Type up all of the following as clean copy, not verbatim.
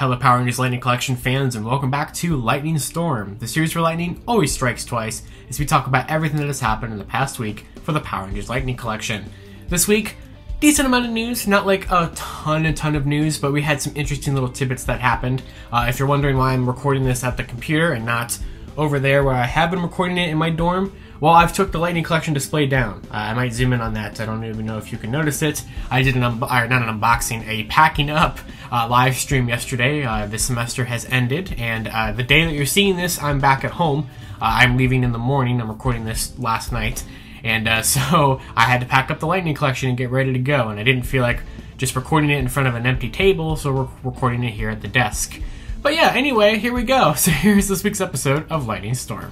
Hello Power Rangers Lightning Collection fans, and welcome back to Lightning Storm, the series where lightning always strikes twice, as we talk about everything that has happened in the past week for the Power Rangers Lightning Collection. This week, decent amount of news, not like a ton of news, but we had some interesting little tidbits that happened. If you're wondering why I'm recording this at the computer and not over there where I have been recording it in my dorm, well, I've took the Lightning Collection display down. I might zoom in on that. I don't even know if you can notice it. I did a packing up live stream yesterday. This semester has ended, and the day that you're seeing this, I'm back at home. I'm leaving in the morning. I'm recording this last night, and so I had to pack up the Lightning Collection and get ready to go, and I didn't feel like just recording it in front of an empty table, so we're recording it here at the desk. But yeah, anyway, here we go. So here's this week's episode of Lightning Storm.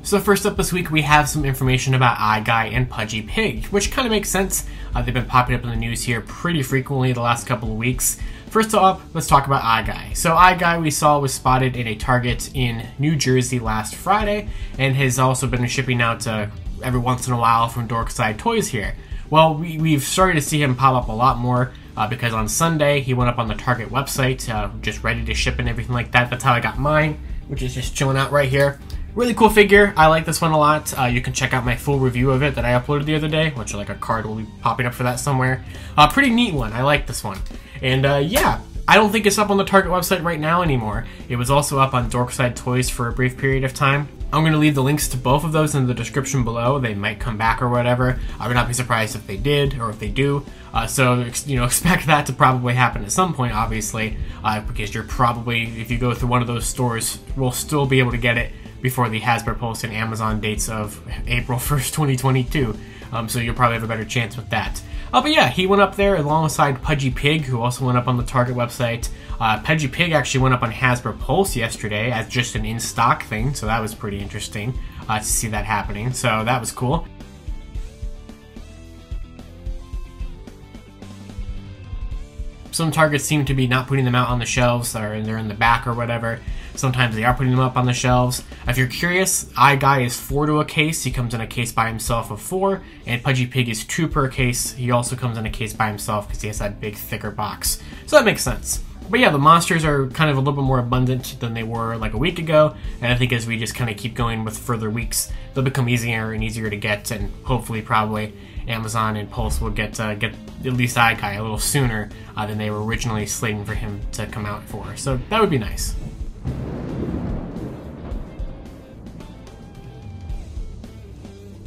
So first up this week, we have some information about iGuy and Pudgy Pig, which kind of makes sense. They've been popping up in the news here pretty frequently the last couple of weeks. First up, let's talk about iGuy. So iGuy we saw was spotted in a Target in New Jersey last Friday, and has also been shipping out every once in a while from Dorkside Toys here. Well, we've started to see him pop up a lot more because on Sunday he went up on the Target website, just ready to ship and everything like that. That's how I got mine, which is just chilling out right here. Really cool figure. I like this one a lot. You can check out my full review of it that I uploaded the other day, which like a card will be popping up for that somewhere. Pretty neat one. I like this one. And yeah, I don't think it's up on the Target website right now anymore. It was also up on Dorkside Toys for a brief period of time. I'm going to leave the links to both of those in the description below. They might come back or whatever. I would not be surprised if they did or if they do. So, you know, expect that to probably happen at some point, obviously, because you're probably, if you go through one of those stores, we'll still be able to get it before the Hasbro Pulse and Amazon dates of April 1st, 2022. So you'll probably have a better chance with that. But yeah, he went up there alongside Pudgy Pig, who also went up on the Target website. Pudgy Pig actually went up on Hasbro Pulse yesterday as just an in-stock thing, so that was pretty interesting to see that happening. So that was cool. Some Targets seem to be not putting them out on the shelves, or they're in the back or whatever. Sometimes they are putting them up on the shelves. If you're curious, iGuy is 4 to a case. He comes in a case by himself of 4, and Pudgy Pig is 2 per case. He also comes in a case by himself because he has that big, thicker box. So that makes sense. But yeah, the monsters are kind of a little bit more abundant than they were like a week ago, and I think as we just kind of keep going with further weeks, they'll become easier and easier to get, and hopefully probably Amazon and Pulse will get at least iGuy a little sooner than they were originally slating for him to come out for. So that would be nice.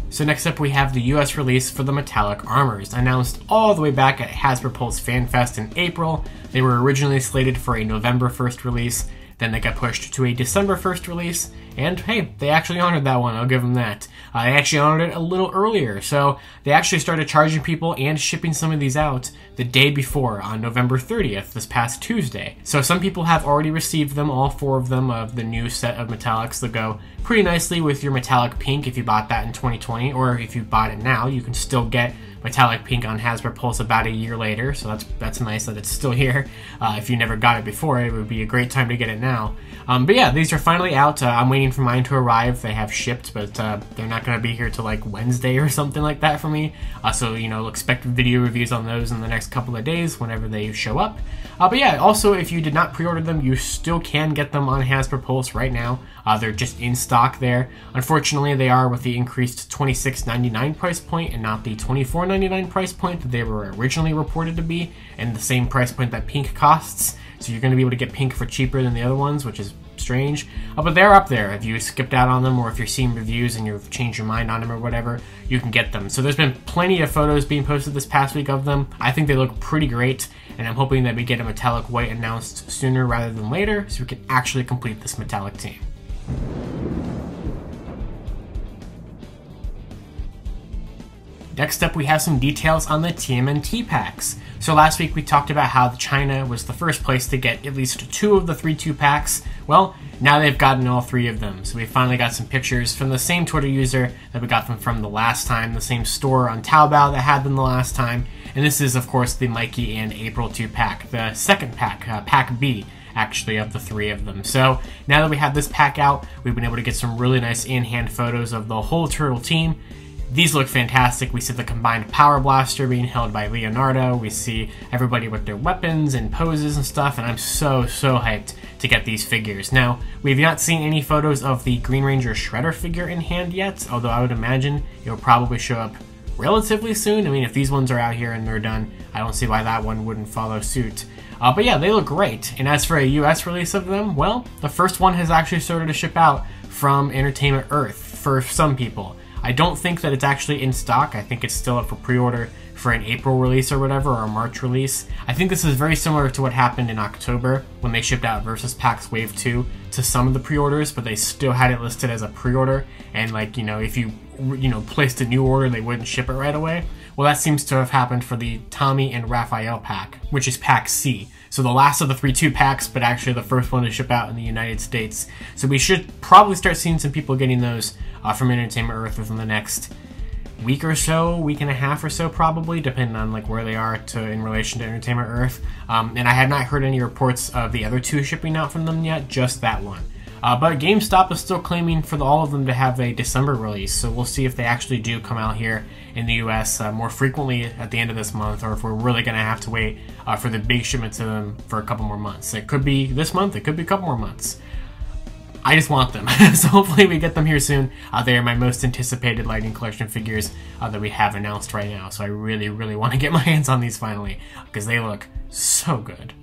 So next up we have the US release for the Metallic Armors, announced all the way back at Hasbro Pulse Fan Fest in April. They were originally slated for a November 1st release, then they got pushed to a December 1st release, and hey, they actually honored that one, I'll give them that. They actually honored it a little earlier, so they actually started charging people and shipping some of these out the day before, on November 30th, this past Tuesday. So some people have already received them, all 4 of them, of the new set of metallics that go pretty nicely with your metallic pink if you bought that in 2020, or if you bought it now, you can still get metallic pink on Hasbro Pulse about a year later, so that's nice that it's still here. If you never got it before, it would be a great time to get it now. But yeah, these are finally out. I'm waiting for mine to arrive. They have shipped, but they're not going to be here till like Wednesday or something like that for me. So, you know, expect video reviews on those in the next couple of days whenever they show up. But yeah, also, if you did not pre-order them, you still can get them on Hasbro Pulse right now. They're just in stock there. Unfortunately, they are with the increased $26.99 price point and not the $24.99 price point that they were originally reported to be, and the same price point that pink costs. So you're going to be able to get pink for cheaper than the other ones, which is strange. But they're up there. If you skipped out on them, or if you're seeing reviews and you've changed your mind on them or whatever, you can get them. So there's been plenty of photos being posted this past week of them. I think they look pretty great, and I'm hoping that we get a metallic white announced sooner rather than later, so we can actually complete this metallic team. Next up, we have some details on the TMNT packs. So last week we talked about how China was the first place to get at least 2 of the 3-2 packs. Well, now they've gotten all 3 of them. So we finally got some pictures from the same Twitter user that we got them from the last time, the same store on Taobao that had them the last time. And this is, of course, the Mikey and April 2 pack, the second pack, Pack B, actually of the 3 of them. So now that we have this pack out, we've been able to get some really nice in-hand photos of the whole turtle team. These look fantastic. We see the combined power blaster being held by Leonardo. We see everybody with their weapons and poses and stuff, and I'm so hyped to get these figures. Now, we've not seen any photos of the Green Ranger Shredder figure in hand yet, although I would imagine it will probably show up relatively soon. I mean, if these ones are out here and they're done, I don't see why that one wouldn't follow suit. But yeah, they look great. And as for a US release of them, well, the first one has actually started to ship out from Entertainment Earth for some people. I don't think that it's actually in stock. I think it's still up for pre-order for an April release or whatever, or a March release. I think this is very similar to what happened in October when they shipped out Versus Packs Wave 2 to some of the pre-orders, but they still had it listed as a pre-order, and like, you know, if you placed a new order, they wouldn't ship it right away. Well, that seems to have happened for the Tommy and Raphael pack, which is Pack C. So the last of the 3-2 packs, but actually the first one to ship out in the United States. So we should probably start seeing some people getting those from Entertainment Earth within the next week or so, week and a half or so probably, depending on like where they are in relation to Entertainment Earth. And I have not heard any reports of the other 2 shipping out from them yet, just that one. But GameStop is still claiming for all of them to have a December release, so we'll see if they actually do come out here in the US more frequently at the end of this month, or if we're really going to have to wait for the big shipment to them for a couple more months. It could be this month, it could be a couple more months. I just want them, so hopefully we get them here soon. They are my most anticipated Lightning Collection figures that we have announced right now, so I really want to get my hands on these finally, because they look so good.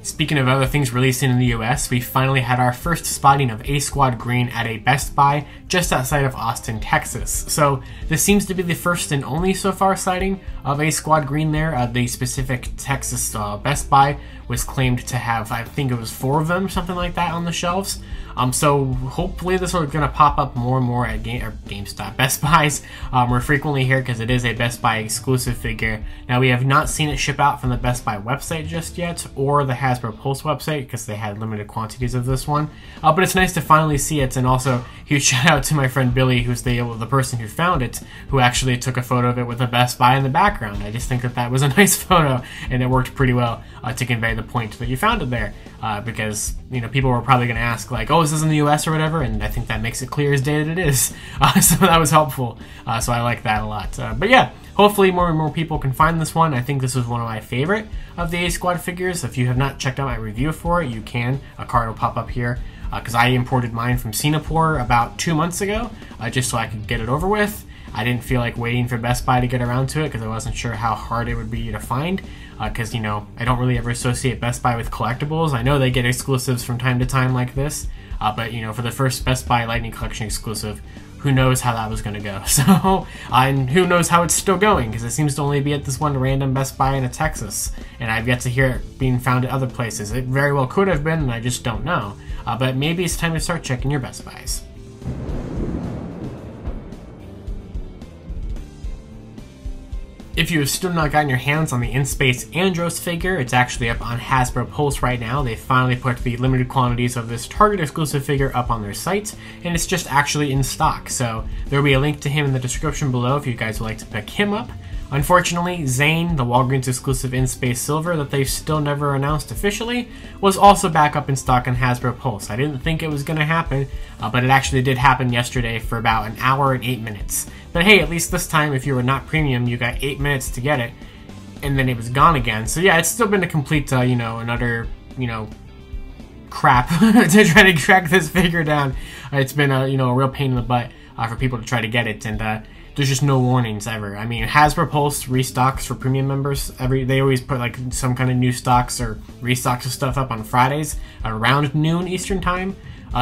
Speaking of other things releasing in the US, we finally had our first spotting of A-Squad Green at a Best Buy just outside of Austin, Texas. So this seems to be the first and only so far sighting of A-Squad Green there. The specific Texas Best Buy was claimed to have, I think it was 4 of them, something like that, on the shelves. So hopefully this is going to pop up more and more at GameStop, Best Buys more frequently here, because it is a Best Buy exclusive figure. Now, we have not seen it ship out from the Best Buy website just yet, or the Hasbro Pulse website, because they had limited quantities of this one. But it's nice to finally see it, and also huge shout out to my friend Billy, who's the person who found it, who actually took a photo of it with a Best Buy in the background. I just think that was a nice photo, and it worked pretty well to convey the point that you found it there, because, you know, people were probably going to ask, like, oh, is this in the US or whatever, and I think that makes it clear as day that it is. So that was helpful, so I like that a lot. But yeah, hopefully more and more people can find this one. I think this is one of my favorite of the A-Squad figures. If you have not checked out my review for it, you can. A card will pop up here, because I imported mine from Singapore about 2 months ago, just so I could get it over with. I didn't feel like waiting for Best Buy to get around to it, because I wasn't sure how hard it would be to find, because, you know, I don't really ever associate Best Buy with collectibles. I know they get exclusives from time to time like this, but, you know, for the first Best Buy Lightning Collection exclusive, who knows how that was going to go. So, and who knows how it's still going, because it seems to only be at this one random Best Buy in Texas, and I've yet to hear it being found at other places. It very well could have been, and I just don't know. But maybe it's time to start checking your Best Buys. If you have still not gotten your hands on the In-Space Andros figure, it's actually up on Hasbro Pulse right now. They finally put the limited quantities of this Target exclusive figure up on their site, and it's just actually in stock. So there will be a link to him in the description below if you guys would like to pick him up. Unfortunately, Zane, the Walgreens exclusive In-Space Silver that they've still never announced officially, was also back up in stock on Hasbro Pulse. I didn't think it was going to happen, but it actually did happen yesterday for about an hour and 8 minutes. But hey, at least this time, if you were not premium, you got 8 minutes to get it, and then it was gone again. So yeah, it's still been a complete, you know, another, you know, crap to try to track this figure down. It's been a, you know, a real pain in the butt for people to try to get it, and there's just no warnings ever. I mean, Hasbro Pulse restocks for premium members. They always put like some kind of new stocks or restocks of stuff up on Fridays around noon Eastern time.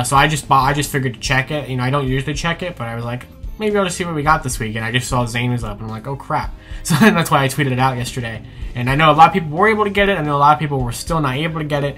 So I just figured to check it. You know, I don't usually check it, but I was like, maybe I'll just see what we got this week. And I just saw Zane was up, and I'm like, oh crap. So that's why I tweeted it out yesterday. And I know a lot of people were able to get it. I know a lot of people were still not able to get it.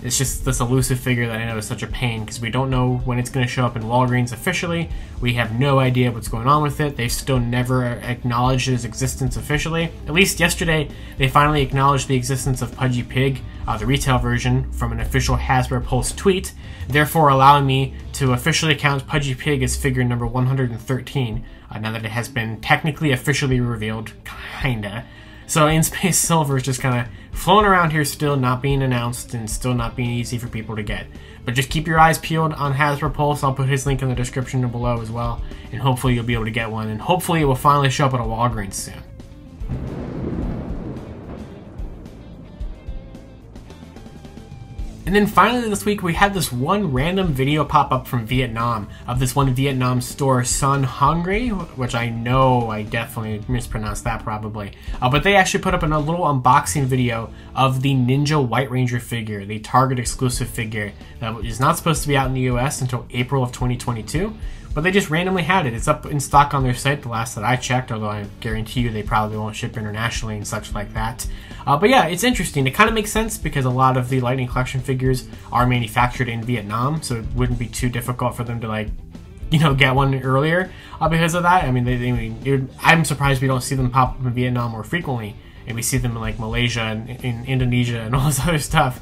It's just this elusive figure that I know is such a pain, because we don't know when it's going to show up in Walgreens officially. We have no idea what's going on with it. They've still never acknowledged its existence officially. At least yesterday, they finally acknowledged the existence of Pudgy Pig, the retail version, from an official Hasbro Pulse tweet, therefore allowing me to officially count Pudgy Pig as figure number 113, now that it has been technically officially revealed, kinda. So In Space Silver is just kind of floating around here still, not being announced and still not being easy for people to get. But just keep your eyes peeled on Hasbro Pulse. I'll put his link in the description below as well, and hopefully you'll be able to get one, and hopefully it will finally show up at a Walgreens soon. And then finally this week we had this one random video pop up from Vietnam of this one Vietnam store, Sun Hungry, which I know I definitely mispronounced that probably. But they actually put up a little unboxing video of the Ninja White Ranger figure, the Target exclusive figure that is not supposed to be out in the US until April of 2022. But they just randomly had it. It's up in stock on their site the last that I checked, although I guarantee you they probably won't ship internationally and such like that. But yeah, it's interesting. It kind of makes sense because a lot of the Lightning Collection figures are manufactured in Vietnam, so it wouldn't be too difficult for them to, like, you know, get one earlier because of that. I mean, I'm surprised we don't see them pop up in Vietnam more frequently, and we see them in like Malaysia and in Indonesia and all this other stuff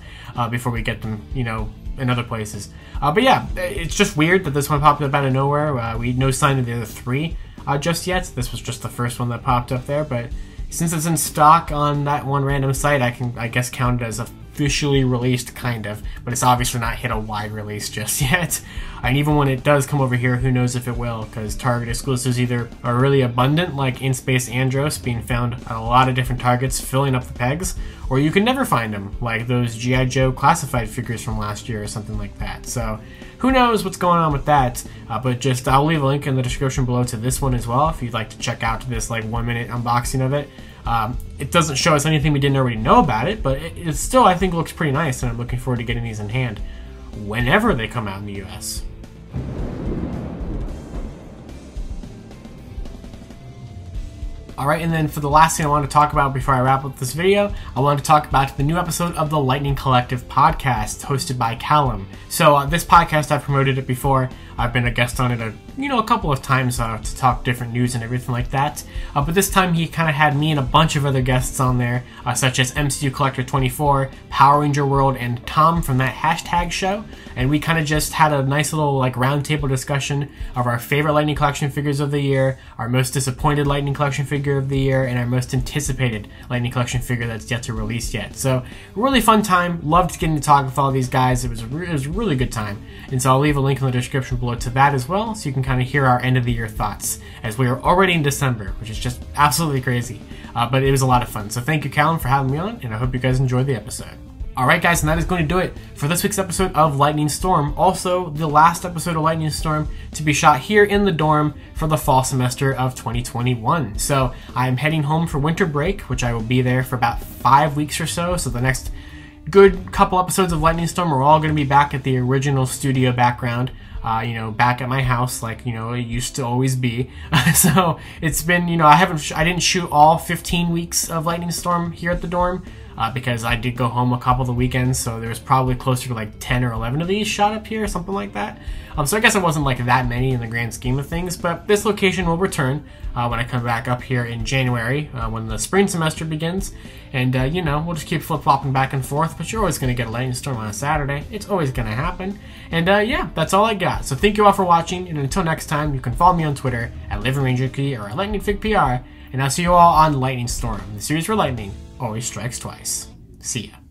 before we get them, you know, in other places. But yeah, it's just weird that this one popped up out of nowhere. We no sign of the other three just yet. This was just the first one that popped up there, but since it's in stock on that one random site, I can, I guess, count it as officially released, kind of, but it's obviously not hit a wide release just yet. And even when it does come over here, who knows if it will, because Target exclusives either are really abundant, like In Space Andros being found at a lot of different Targets filling up the pegs, or you can never find them, like those G.I. Joe classified figures from last year or something like that. So who knows what's going on with that, but just I'll leave a link in the description below to this one as well if you'd like to check out this like 1-minute unboxing of it. It doesn't show us anything we didn't already know about it, but it still, I think, looks pretty nice, and I'm looking forward to getting these in hand whenever they come out in the US. Alright, and then for the last thing I want to talk about before I wrap up this video, I want to talk about the new episode of the Lightning Collective podcast, hosted by Callum. So this podcast, I've promoted it before. I've been a guest on it a couple of times to talk different news and everything like that. But this time he kind of had me and a bunch of other guests on there, such as MCU Collector 24, Power Ranger World, and Tom from that hashtag show. And we kind of just had a nice little like roundtable discussion of our favorite Lightning Collection figures of the year, our most disappointed Lightning Collection figure of the year, and our most anticipated Lightning Collection figure that's yet to release yet. So really fun time. Loved getting to talk with all these guys. It was a really good time. And so I'll leave a link in the description below to that as well, so you can kind of hear our end of the year thoughts, as we are already in December, which is just absolutely crazy. But it was a lot of fun. So thank you, Callum, for having me on, and I hope you guys enjoyed the episode. Alright guys, and that is going to do it for this week's episode of Lightning Storm. Also, the last episode of Lightning Storm to be shot here in the dorm for the fall semester of 2021. So I'm heading home for winter break, which I will be there for about 5 weeks or so. So the next good couple episodes of Lightning Storm are all going to be back at the original studio background. Back at my house, like, it used to always be. So it's been, I didn't shoot all 15 weeks of Lightning Storm here at the dorm, because I did go home a couple of the weekends, so there was probably closer to like 10 or 11 of these shot up here, something like that. So I guess it wasn't like that many in the grand scheme of things, but this location will return when I come back up here in January, when the spring semester begins. And, we'll just keep flip-flopping back and forth, but you're always going to get a Lightning Storm on a Saturday. It's always going to happen. And, yeah, that's all I got. So thank you all for watching, and until next time, you can follow me on Twitter at LivingRangerKey or at LightningFigPR, and I'll see you all on Lightning Storm, the series where lightning always strikes twice. See ya.